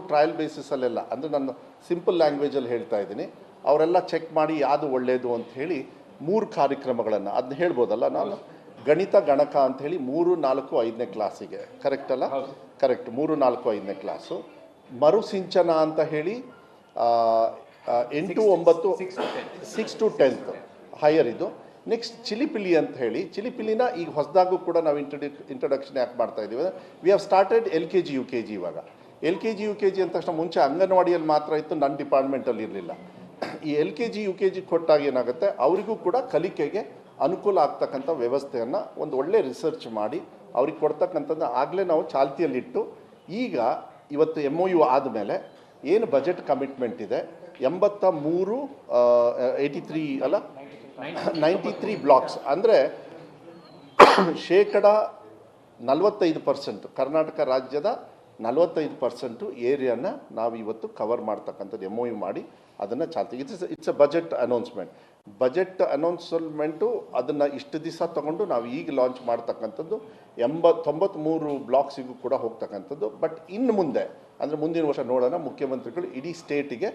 Trial ಬೇಸಿಸಲ್ಲೆಲ್ಲ, ಅಂದರೆ ನಾನು simple ಲ್ಯಾಂಗ್ವೇಜಲ್ಲಿ ಹೇಳ್ತಾ ಇದ್ದೀನಿ, ಅವರೆಲ್ಲ ಚೆಕ್ ಮಾಡಿ ಯಾವುದು ಒಳ್ಳೆಯದು ಅಂತ ಹೇಳಿ 3 ಕಾರ್ಯಕ್ರಮಗಳನ್ನು ಅದನ್ನ ಹೇಳ್ಬೋದಲ್ಲ ನಾನು. ಗಣಿತ ಗಣಕ ಅಂಥೇಳಿ 3, 4, 5ನೇ ಕ್ಲಾಸಿಗೆ, ಕರೆಕ್ಟ್ ಅಲ್ಲ? ಕರೆಕ್ಟ್, 3, 4, 5ನೇ ಕ್ಲಾಸು. ಮರುಸಿಂಚನ ಅಂತ ಹೇಳಿ 8, 9, 6 to 10th ಹೈಯರ್ ಇದು. ನೆಕ್ಸ್ಟ್ ಚಿಲಿಪಿಲಿ ಅಂತ ಹೇಳಿ, ಚಿಲಿಪಿಲಿನ ಈಗ ಹೊಸದಾಗೂ ಕೂಡ ನಾವು ಇಂಟ್ರಡಕ್ಷನ್ ಯಾಕೆ ಮಾಡ್ತಾ ಇದ್ದೀವಿ, we have started LKG UKG. ಇವಾಗ LKG UKG ಅಂತ ತಕ್ಷಣ ಮುಂಚೆ ಅಂಗನವಾಡಿಯಲ್ಲಿ ಮಾತ್ರ ಇತ್ತು, ನನ್ನ ಡಿಪಾರ್ಟ್ಮೆಂಟಲ್ಲಿ ಇರಲಿಲ್ಲ. ಈ LKG UKG ಕೊಟ್ಟಾಗ ಏನಾಗುತ್ತೆ, ಅವರಿಗೂ ಕೂಡ ಕಲಿಕೆಗೆ ಅನುಕೂಲ ಆಗ್ತಕ್ಕಂಥ ವ್ಯವಸ್ಥೆಯನ್ನು ಒಂದು ಒಳ್ಳೆ ರಿಸರ್ಚ್ ಮಾಡಿ ಅವ್ರಿಗೆ ಕೊಡ್ತಕ್ಕಂಥದ್ದು ಆಗಲೇ ನಾವು ಚಾಲ್ತಿಯಲ್ಲಿಟ್ಟು, ಈಗ ಇವತ್ತು MOU ಆದಮೇಲೆ ಏನು ಬಜೆಟ್ ಕಮಿಟ್ಮೆಂಟ್ ಇದೆ, 83 ಅಲ್ಲ 93 ಬ್ಲಾಕ್ಸ್, ಅಂದರೆ 45% ಕರ್ನಾಟಕ ರಾಜ್ಯದ 45% ಏರಿಯಾನ ನಾವು ಇವತ್ತು ಕವರ್ ಮಾಡ್ತಕ್ಕಂಥದ್ದು MOU ಮಾಡಿ ಅದನ್ನು ಚಾಲ್ತಿ. It's a budget announcement. Budget announcement ಅದನ್ನು ಇಷ್ಟು ದಿವಸ ತೊಗೊಂಡು ನಾವು ಈಗ ಲಾಂಚ್ ಮಾಡ್ತಕ್ಕಂಥದ್ದು 93 ಬ್ಲಾಕ್ಸಿಗೂ ಕೂಡ ಹೋಗ್ತಕ್ಕಂಥದ್ದು. ಬಟ್ ಇನ್ನು ಮುಂದೆ ಅಂದರೆ ಮುಂದಿನ ವರ್ಷ ನೋಡೋಣ, ಮುಖ್ಯಮಂತ್ರಿಗಳು ಇಡೀ ಸ್ಟೇಟಿಗೆ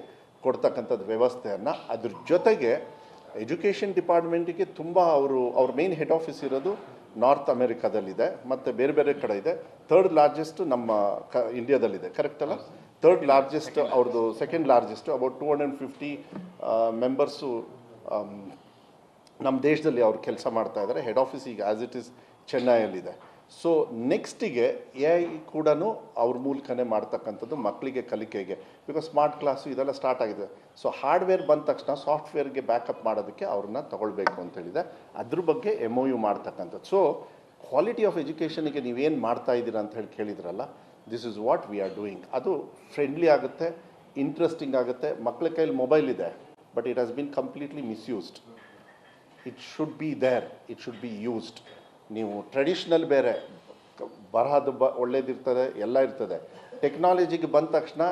ಕೊಡ್ತಕ್ಕಂಥದ್ದು ವ್ಯವಸ್ಥೆಯನ್ನು. ಅದ್ರ ಜೊತೆಗೆ ಎಜುಕೇಷನ್ ಡಿಪಾರ್ಟ್ಮೆಂಟಿಗೆ ತುಂಬ ಅವ್ರ ಮೇನ್ ಹೆಡ್ ಆಫೀಸ್ ಇರೋದು ನಾರ್ತ್ ಅಮೆರಿಕಾದಲ್ಲಿದೆ, ಮತ್ತು ಬೇರೆ ಬೇರೆ ಕಡೆ ಇದೆ. 3rd ಲಾರ್ಜೆಸ್ಟ್ ನಮ್ಮ ಇಂಡಿಯಾದಲ್ಲಿದೆ, ಕರೆಕ್ಟ್ ಅಲ್ಲ? 3rd ಲಾರ್ಜೆಸ್ಟ್ ಅವ್ರದ್ದು, 2nd ಲಾರ್ಜೆಸ್ಟು. ಅಬೌಟ್ 250 ಮೆಂಬರ್ಸು ನಮ್ಮ ದೇಶದಲ್ಲಿ ಅವ್ರು ಕೆಲಸ ಮಾಡ್ತಾ ಇದ್ದಾರೆ. ಹೆಡ್ ಆಫೀಸ್ ಈಗ ಆ್ಯಸ್ ಇಟ್ ಈಸ್ ಚೆನ್ನೈಯಲ್ಲಿದೆ. ಸೊ ನೆಕ್ಸ್ಟಿಗೆ AI ಕೂಡ ಅವ್ರ ಮೂಲಕನೇ ಮಾಡ್ತಕ್ಕಂಥದ್ದು ಮಕ್ಕಳಿಗೆ ಕಲಿಕೆಗೆ. ಬಿಕಾಸ್ ಸ್ಮಾರ್ಟ್ ಕ್ಲಾಸು ಇದೆಲ್ಲ ಸ್ಟಾರ್ಟ್ ಆಗಿದೆ. ಸೊ ಹಾರ್ಡ್ವೇರ್ ಬಂದ ತಕ್ಷಣ ಸಾಫ್ಟ್ವೇರ್ಗೆ ಬ್ಯಾಕಪ್ ಮಾಡೋದಕ್ಕೆ ಅವ್ರನ್ನ ತಗೊಳ್ಬೇಕು ಅಂತೇಳಿದೆ. ಅದ್ರ ಬಗ್ಗೆ MOU ಮಾಡ್ತಕ್ಕಂಥದ್ದು. ಸೊ ಕ್ವಾಲಿಟಿ ಆಫ್ ಎಜುಕೇಷನಿಗೆ ನೀವೇನು ಮಾಡ್ತಾ ಇದ್ದೀರಾ ಅಂತ ಹೇಳಿ ಕೇಳಿದ್ರಲ್ಲ, this is what we are doing. ಅದು ಫ್ರೆಂಡ್ಲಿ ಆಗುತ್ತೆ, ಇಂಟ್ರೆಸ್ಟಿಂಗ್ ಆಗುತ್ತೆ. ಮಕ್ಕಳ ಕೈಯಲ್ಲಿ ಮೊಬೈಲ್ ಇದೆ, but it has been completely misused. It should be there, it should be used. ನೀವು ಟ್ರೆಡಿಷ್ನಲ್ ಬೇರೆ, ಬರಹದ ಒಳ್ಳೇದಿರ್ತದೆ, ಎಲ್ಲ ಇರ್ತದೆ. ಟೆಕ್ನಾಲಜಿಗೆ ಬಂದ ತಕ್ಷಣ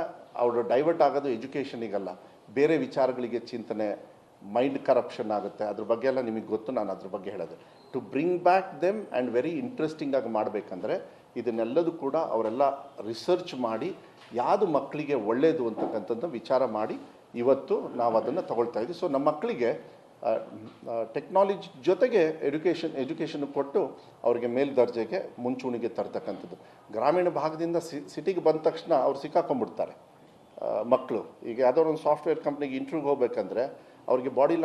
ಅವರು ಡೈವರ್ಟ್ ಆಗೋದು ಎಜುಕೇಷನಿಗಲ್ಲ, ಬೇರೆ ವಿಚಾರಗಳಿಗೆ ಚಿಂತನೆ, ಮೈಂಡ್ ಕರಪ್ಷನ್ ಆಗುತ್ತೆ. ಅದ್ರ ಬಗ್ಗೆ ಎಲ್ಲ ನಿಮಗೆ ಗೊತ್ತು, ನಾನು ಅದ್ರ ಬಗ್ಗೆ ಹೇಳೋದು. To bring back them and very interesting ಆಗಿ ಮಾಡಬೇಕಂದ್ರೆ ಇದನ್ನೆಲ್ಲದೂ ಕೂಡ ಅವರೆಲ್ಲ ರಿಸರ್ಚ್ ಮಾಡಿ ಯಾವುದು ಮಕ್ಕಳಿಗೆ ಒಳ್ಳೆಯದು ಅಂತಕ್ಕಂಥದ್ದು ವಿಚಾರ ಮಾಡಿ ಇವತ್ತು ನಾವು ಅದನ್ನು ತಗೊಳ್ತಾ ಇದ್ದೀವಿ. ಸೊ ನಮ್ಮ ಮಕ್ಕಳಿಗೆ ಟೆಕ್ನಾಲಜಿ ಜೊತೆಗೆ ಎಜುಕೇಷನ್ ಕೊಟ್ಟು ಅವರಿಗೆ ಮೇಲ್ದರ್ಜೆಗೆ ಮುಂಚೂಣಿಗೆ ತರ್ತಕ್ಕಂಥದ್ದು. ಗ್ರಾಮೀಣ ಭಾಗದಿಂದ ಸಿಟಿಗೆ ಬಂದ ತಕ್ಷಣ ಅವ್ರು ಸಿಕ್ಕಾಕೊಂಡ್ಬಿಡ್ತಾರೆ ಮಕ್ಕಳು. ಈಗ ಯಾವುದೋ ಒಂದು ಸಾಫ್ಟ್ವೇರ್ ಕಂಪ್ನಿಗೆ ಇಂಟರ್ವ್ಯೂಗೆ ಹೋಗ್ಬೇಕಂದ್ರೆ ಅವ್ರಿಗೆ ಬಾಡಿ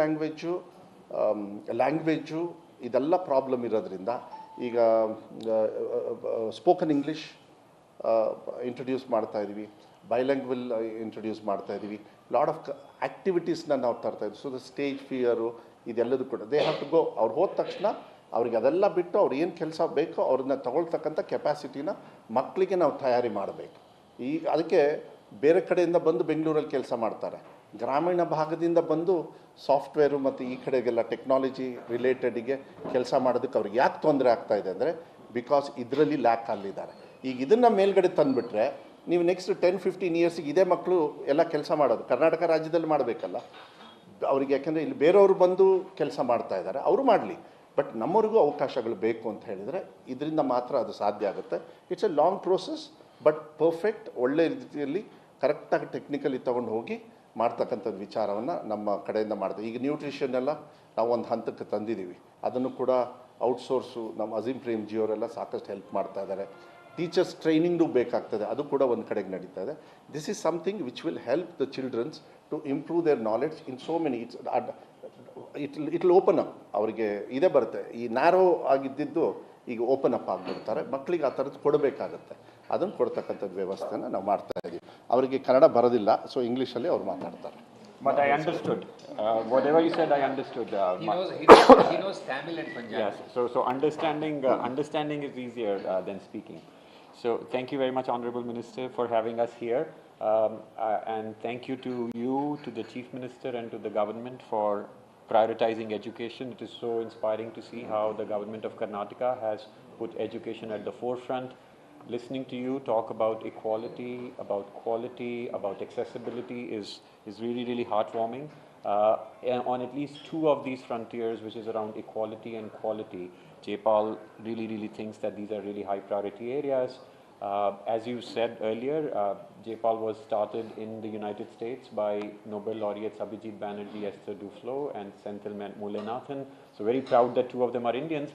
ಲ್ಯಾಂಗ್ವೇಜು ಇದೆಲ್ಲ ಪ್ರಾಬ್ಲಮ್ ಇರೋದ್ರಿಂದ ಈಗ ಸ್ಪೋಕನ್ ಇಂಗ್ಲೀಷ್ ಇಂಟ್ರೊಡ್ಯೂಸ್ ಮಾಡ್ತಾಯಿದ್ದೀವಿ, ಬೈಲ್ಯಾಂಗ್ವಲ್ ಇಂಟ್ರೊಡ್ಯೂಸ್ ಮಾಡ್ತಾಯಿದ್ದೀವಿ, ಲಾಟ್ ಆಫ್ ಆ್ಯಕ್ಟಿವಿಟೀಸ್ನ ನಾವು ತರ್ತಾಯಿದ್ವಿ. ಸೊ ದ ಸ್ಟೇಜ್ ಫಿಯರು ಇದೆಲ್ಲದೂ ಕೂಡ ದೇ ಹ್ಯಾವ್ ಟು ಗೋ. ಅವ್ರು ಹೋದ ತಕ್ಷಣ ಅವ್ರಿಗೆ ಅದೆಲ್ಲ ಬಿಟ್ಟು ಅವ್ರು ಏನು ಕೆಲಸ ಬೇಕೋ ಅವ್ರನ್ನ ತಗೊಳ್ತಕ್ಕಂಥ ಕೆಪಾಸಿಟಿನ ಮಕ್ಕಳಿಗೆ ನಾವು ತಯಾರಿ ಮಾಡಬೇಕು. ಈಗ ಅದಕ್ಕೆ ಬೇರೆ ಕಡೆಯಿಂದ ಬಂದು ಬೆಂಗಳೂರಲ್ಲಿ ಕೆಲಸ ಮಾಡ್ತಾರೆ, ಗ್ರಾಮೀಣ ಭಾಗದಿಂದ ಬಂದು ಸಾಫ್ಟ್ವೇರು ಮತ್ತು ಈ ಕಡೆಗೆಲ್ಲ ಟೆಕ್ನಾಲಜಿ ರಿಲೇಟೆಡಿಗೆ ಕೆಲಸ ಮಾಡೋದಕ್ಕೆ ಅವ್ರಿಗೆ ಯಾಕೆ ತೊಂದರೆ ಆಗ್ತಾಯಿದೆ ಅಂದರೆ ಬಿಕಾಸ್ ಇದರಲ್ಲಿ ಲ್ಯಾಕ್ ಅಲ್ಲಿದ್ದಾರೆ. ಈಗ ಇದನ್ನು ಮೇಲ್ಗಡೆ ತಂದುಬಿಟ್ರೆ ನೀವು ನೆಕ್ಸ್ಟ್ 10-15 ಇಯರ್ಸಿಗೆ ಇದೇ ಮಕ್ಕಳು ಎಲ್ಲ ಕೆಲಸ ಮಾಡೋದು ಕರ್ನಾಟಕ ರಾಜ್ಯದಲ್ಲಿ ಮಾಡಬೇಕಲ್ಲ ಅವ್ರಿಗೆ. ಯಾಕೆಂದರೆ ಇಲ್ಲಿ ಬೇರೆಯವರು ಬಂದು ಕೆಲಸ ಮಾಡ್ತಾ ಇದ್ದಾರೆ, ಅವರು ಮಾಡಲಿ, ಬಟ್ ನಮ್ಮವ್ರಿಗೂ ಅವಕಾಶಗಳು ಬೇಕು ಅಂತ ಹೇಳಿದರೆ ಇದರಿಂದ ಮಾತ್ರ ಅದು ಸಾಧ್ಯ ಆಗುತ್ತೆ. It's A long process, but perfect ಒಳ್ಳೆ ರೀತಿಯಲ್ಲಿ ಕರೆಕ್ಟಾಗಿ ಟೆಕ್ನಿಕಲಿ ತೊಗೊಂಡು ಹೋಗಿ ಮಾಡ್ತಕ್ಕಂಥದ್ದು ವಿಚಾರವನ್ನು ನಮ್ಮ ಕಡೆಯಿಂದ ಮಾಡ್ತೀವಿ. ಈಗ ನ್ಯೂಟ್ರಿಷನ್ ಎಲ್ಲ ನಾವು ಒಂದು ಹಂತಕ್ಕೆ ತಂದಿದ್ದೀವಿ, ಅದನ್ನು ಕೂಡ ಔಟ್ಸೋರ್ಸು ನಮ್ಮ ಅಜೀಂ ಪ್ರೇಮ್ಜಿ ಅವರೆಲ್ಲ ಸಾಕಷ್ಟು ಹೆಲ್ಪ್ ಮಾಡ್ತಾ ಇದ್ದಾರೆ. ಟೀಚರ್ಸ್ ಟ್ರೈನಿಂಗು ಬೇಕಾಗ್ತದೆ, ಅದು ಕೂಡ ಒಂದು ಕಡೆಗೆ ನಡೀತಾ ಇದೆ. This is something which will help the childrens to improve their knowledge in so many. It will open up. ಅವರಿಗೆ ಇದೇ ಬರುತ್ತೆ, ಈ ನ್ಯಾರೋ ಆಗಿದ್ದಿದ್ದು ಈಗ ಓಪನ್ ಅಪ್ ಆಗಿಬಿಡ್ತಾರೆ. ಮಕ್ಕಳಿಗೆ ಆ ಥರದ್ದು ಕೊಡಬೇಕಾಗತ್ತೆ, ಅದನ್ನು ಕೊಡ್ತಕ್ಕಂಥದ್ದು ವ್ಯವಸ್ಥೆನ ನಾವು ಮಾಡ್ತಾ ಇದ್ದೀವಿ. ಅವರಿಗೆ ಕನ್ನಡ ಬರೋದಿಲ್ಲ, ಸೊ ಇಂಗ್ಲೀಷಲ್ಲಿ ಅವ್ರು ಮಾತಾಡ್ತಾರೆ. But I understood. Whatever you said, I understood. He knows Tamil and Punjabi. Yes, so understanding is easier than speaking. So thank you very much, Honorable Minister, for having us here. And thank you, to the Chief Minister and to the government for prioritizing education. It is so inspiring to see how the government of Karnataka has put education at the forefront. Listening to you talk about equality, about quality, about accessibility is really, really heartwarming. And on at least 2 of these frontiers, which is around equality and quality, Jaypal really, really thinks that these are really high priority areas. As you said earlier, JPAL was started in the United States by Nobel laureates Abhijit Banerjee, Esther Duflo, and Senthil Mullainathan. So very proud that two of them are Indians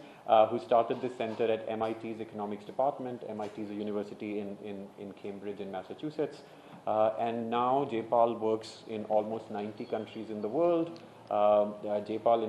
who started this center at MIT's economics department. MIT is a university in Cambridge in Massachusetts. And now JPAL works in almost 90 countries in the world. JPAL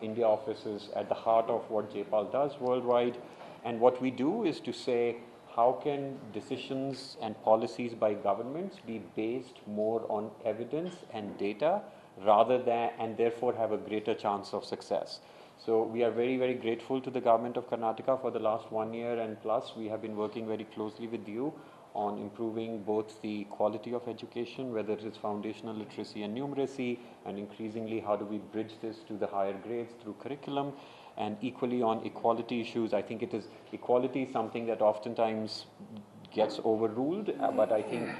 India office is at the heart of what JPAL does worldwide. And what we do is to say, how can decisions and policies by governments be based more on evidence and data rather than, and therefore have a greater chance of success. So we are very, very grateful to the government of Karnataka for the last 1 year and plus. We have been working very closely with you on improving both the quality of education, whether it is foundational literacy and numeracy, and increasingly how do we bridge this to the higher grades through curriculum, and equally on equality issues. I think equality is something that oftentimes gets overruled, but I think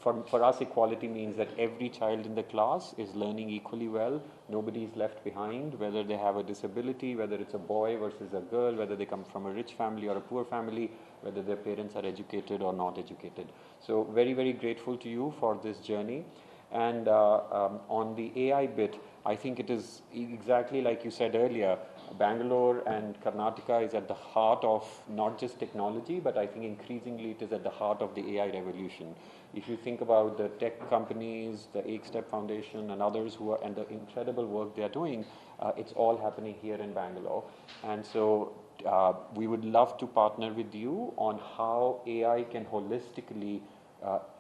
for us equality means that every child in the class is learning equally well. Nobody is left behind, whether they have a disability, whether it's a boy versus a girl, whether they come from a rich family or a poor family, whether their parents are educated or not educated. So very, very grateful to you for this journey. And on the AI bit, I think it is exactly like you said earlier, Bangalore and Karnataka is at the heart of not just technology, but I think increasingly it is at the heart of the AI revolution. If you think about the tech companies, the Step Foundation and others and the incredible work they are doing, it's all happening here in Bangalore. And so we would love to partner with you on how AI can holistically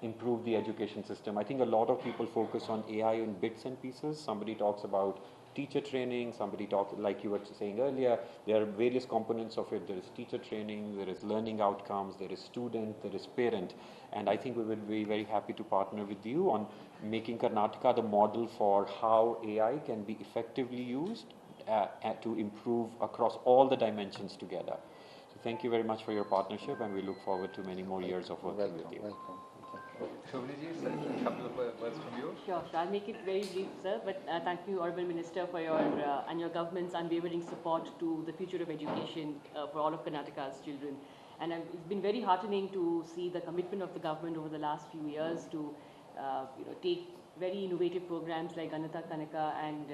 improve the education system. I think a lot of people focus on AI in bits and pieces. Somebody talks about teacher training, somebody talks, like you were saying earlier, there are various components of it. There is teacher training, there is learning outcomes, there is student, there is parent. And I think we would be very happy to partner with you on making Karnataka the model for how AI can be effectively used to improve across all the dimensions together. So thank you very much for your partnership, and we look forward to many more years of working with you. Welcome. Shobhini, a couple of words from you. Sure. I'll make it very brief, sir. But thank you, Honourable Minister, for your and your government's unwavering support to the future of education for all of Karnataka's children. And it's been very heartening to see the commitment of the government over the last few years to take very innovative programs like Kannada and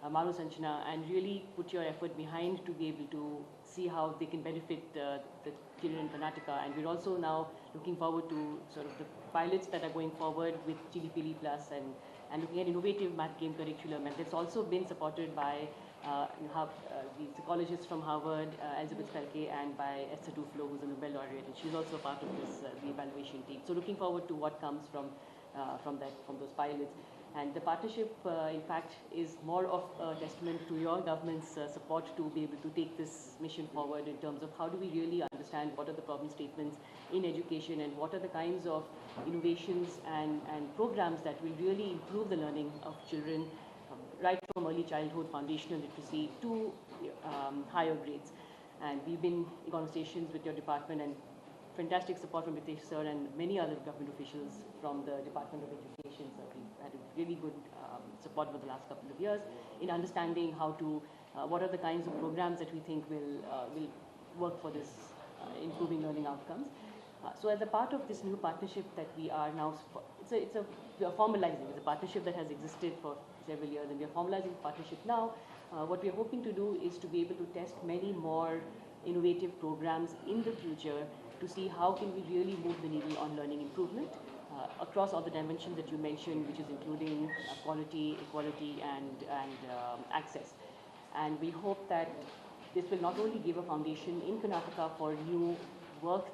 Maru Sanchana and really put your effort behind to be able to see how they can benefit the children in Karnataka. And we're also now looking forward to sort of the pilots that are going forward with GDPD Plus and looking at innovative math game curriculum. And that's also been supported by the psychologists from Harvard, Elizabeth Felke, and by Esther Duflo, who's a Nobel laureate, and she's also a part of this the evaluation team. So looking forward to what comes from those pilots. And the partnership, in fact, is more of a testament to your government's support to be able to take this mission forward in terms of how do we really understand what are the problem statements in education and what are the kinds of innovations and programs that will really improve the learning of children right from early childhood, foundational literacy to higher grades. And we've been in conversations with your department and fantastic support from Mitesh sir and many other government officials from the Department of Education. So we've had a really good support for the last couple of years in understanding how to, what are the kinds of programs that we think will work for this improving learning outcomes. So as a part of this new partnership that we are now, we are formalizing. It's a partnership that has existed for several years, and we are formalizing the partnership now. What we are hoping to do is to be able to test many more innovative programs in the future to see how can we really move the needle on learning improvement across all the dimensions that you mentioned, which is including quality, equality, and access. And we hope that this will not only give a foundation in Karnataka for new work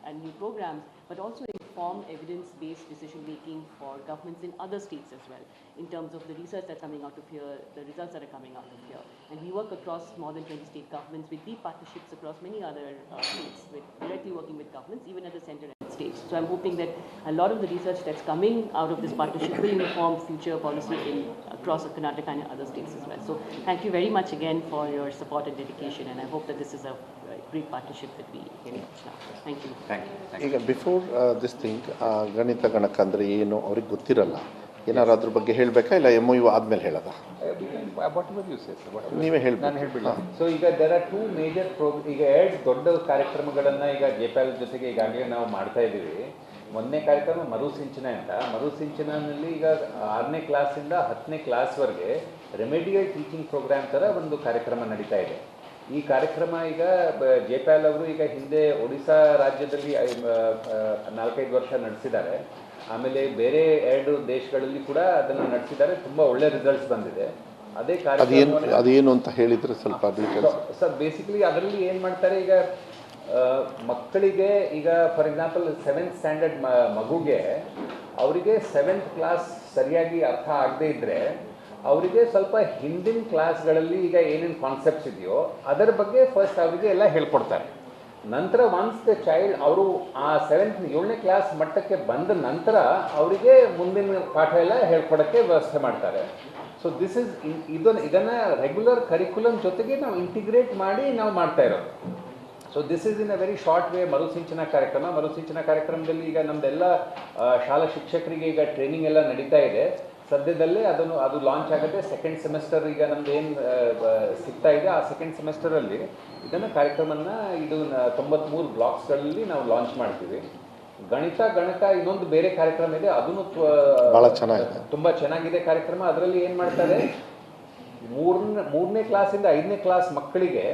and new programs, but also inform evidence-based decision-making for governments in other states as well, in terms of the research that's coming out of here, the results that are coming out of here. And we work across more than 20 state governments with deep partnerships across many other states, directly working with governments, even at the center and states. So I'm hoping that a lot of the research that's coming out of this partnership will inform future policy across Karnataka and other states as well. So thank you very much again for your support and dedication, and I hope that this is a great partnership that we can launch now. Thank you. Thank you. ಈಗ before this thing ಗಣಿತ ಗಣಕ ಅಂದರೆ ಏನು ಅವ್ರಿಗೆ ಗೊತ್ತಿರಲ್ಲ. ಏನಾದ್ರು ಅದ್ರ ಬಗ್ಗೆ ಹೇಳಬೇಕಾ ಇಲ್ಲ MOU ಆದಮೇಲೆ ಹೇಳೋದಾ? Whatever you say, sir. ನೀವೇ ಹೇಳ್ಬೇಕು. ನಾನು ಹೇಳ್ಬಿಡಲ್ಲ. ಸೊ ಈಗ there are two major ಈಗ ಎರಡು ದೊಡ್ಡ ಕಾರ್ಯಕ್ರಮಗಳನ್ನು ಈಗ JPAL ಜೊತೆಗೆ ಈಗಾಗಲೇ ನಾವು ಮಾಡ್ತಾ ಇದ್ದೀವಿ. ಮೊದಲನೇ ಕಾರ್ಯಕ್ರಮ ಮರುಸಿಂಚನ ಅಂತ. ಮರುಸಿಂಚನಲ್ಲಿ ಈಗ 6ನೇ ಕ್ಲಾಸಿಂದ 10ನೇ ಕ್ಲಾಸ್ವರೆಗೆ ರೆಮಿಡಿಯಲ್ ಟೀಚಿಂಗ್ ಪ್ರೋಗ್ರಾಮ್ ಥರ ಒಂದು ಕಾರ್ಯಕ್ರಮ ನಡೀತಾ ಇದೆ. ಈ ಕಾರ್ಯಕ್ರಮ ಈಗ JPAL ಅವರು ಈಗ ಹಿಂದೆ ಒಡಿಶಾ ರಾಜ್ಯದಲ್ಲಿ 4-5 ವರ್ಷ ನಡೆಸಿದ್ದಾರೆ. ಆಮೇಲೆ ಬೇರೆ 2 ದೇಶಗಳಲ್ಲಿ ಕೂಡ ಅದನ್ನು ನಡೆಸಿದ್ದಾರೆ. ತುಂಬ ಒಳ್ಳೆ ರಿಸಲ್ಟ್ಸ್ ಬಂದಿದೆ. ಅದೇ ಕಾರ್ಯಕ್ರಮ ಅದೇನು ಅಂತ ಹೇಳಿದರೆ ಸ್ವಲ್ಪ ಡೀಟೇಲ್ಸ್. ಸರ್ ಬೇಸಿಕಲಿ ಅದರಲ್ಲಿ ಏನು ಮಾಡ್ತಾರೆ, ಈಗ ಮಕ್ಕಳಿಗೆ ಈಗ ಫಾರ್ ಎಕ್ಸಾಂಪಲ್ 7th ಸ್ಟ್ಯಾಂಡರ್ಡ್ ಮಗುಗೆ ಅವರಿಗೆ 7th ಕ್ಲಾಸ್ ಸರಿಯಾಗಿ ಅರ್ಥ ಆಗದೇ ಇದ್ದರೆ ಅವರಿಗೆ ಸ್ವಲ್ಪ ಹಿಂದಿನ ಕ್ಲಾಸ್ಗಳಲ್ಲಿ ಈಗ ಏನೇನು ಕಾನ್ಸೆಪ್ಟ್ಸ್ ಇದೆಯೋ ಅದರ ಬಗ್ಗೆ ಫಸ್ಟ್ ಅವರಿಗೆ ಎಲ್ಲ ಹೇಳ್ಕೊಡ್ತಾರೆ. ನಂತರ ಒನ್ಸ್ ದ ಚೈಲ್ಡ್ ಅವರು ಆ 7ನೇ ಕ್ಲಾಸ್ ಮಟ್ಟಕ್ಕೆ ಬಂದ ನಂತರ ಅವರಿಗೆ ಮುಂದಿನ ಪಾಠ ಎಲ್ಲ ಹೇಳ್ಕೊಡೋಕ್ಕೆ ವ್ಯವಸ್ಥೆ ಮಾಡ್ತಾರೆ. ಸೊ ದಿಸ್ ಇಸ್ ಇದನ್ನು ರೆಗ್ಯುಲರ್ ಕರಿಕ್ಯುಲಮ್ ಜೊತೆಗೆ ನಾವು ಇಂಟಿಗ್ರೇಟ್ ಮಾಡಿ ನಾವು ಮಾಡ್ತಾ ಇರೋದು. So this is in a very short way Marusinchana ಕಾರ್ಯಕ್ರಮ. ಮರುಸಿಂಚನ ಕಾರ್ಯಕ್ರಮದಲ್ಲಿ ಈಗ ನಮ್ಮದೆಲ್ಲ ಶಾಲಾ ಶಿಕ್ಷಕರಿಗೆ ಈಗ ಟ್ರೈನಿಂಗ್ ಎಲ್ಲ ನಡೀತಾ ಇದೆ. ಸದ್ಯದಲ್ಲೇ ಅದು ಲಾಂಚ್ ಆಗುತ್ತೆ. 2nd ಸೆಮಿಸ್ಟರ್ ಈಗ ನಮ್ದು ಏನು ಸಿಗ್ತಾ ಇದೆ ಆ 2nd ಸೆಮಿಸ್ಟರಲ್ಲಿ ಇದನ್ನು ಕಾರ್ಯಕ್ರಮನ ಇದು 93 ಬ್ಲಾಕ್ಸ್ಗಳಲ್ಲಿ ನಾವು ಲಾಂಚ್ ಮಾಡ್ತೀವಿ. ಗಣಕ ಇನ್ನೊಂದು ಬೇರೆ ಕಾರ್ಯಕ್ರಮ ಇದೆ, ಅದನ್ನು ಭಾಳ ಚೆನ್ನಾಗಿದೆ, ತುಂಬ ಚೆನ್ನಾಗಿದೆ ಕಾರ್ಯಕ್ರಮ. ಅದರಲ್ಲಿ ಏನು ಮಾಡ್ತಾರೆ, 3ನೇ ಕ್ಲಾಸಿಂದ 5ನೇ ಕ್ಲಾಸ್ ಮಕ್ಕಳಿಗೆ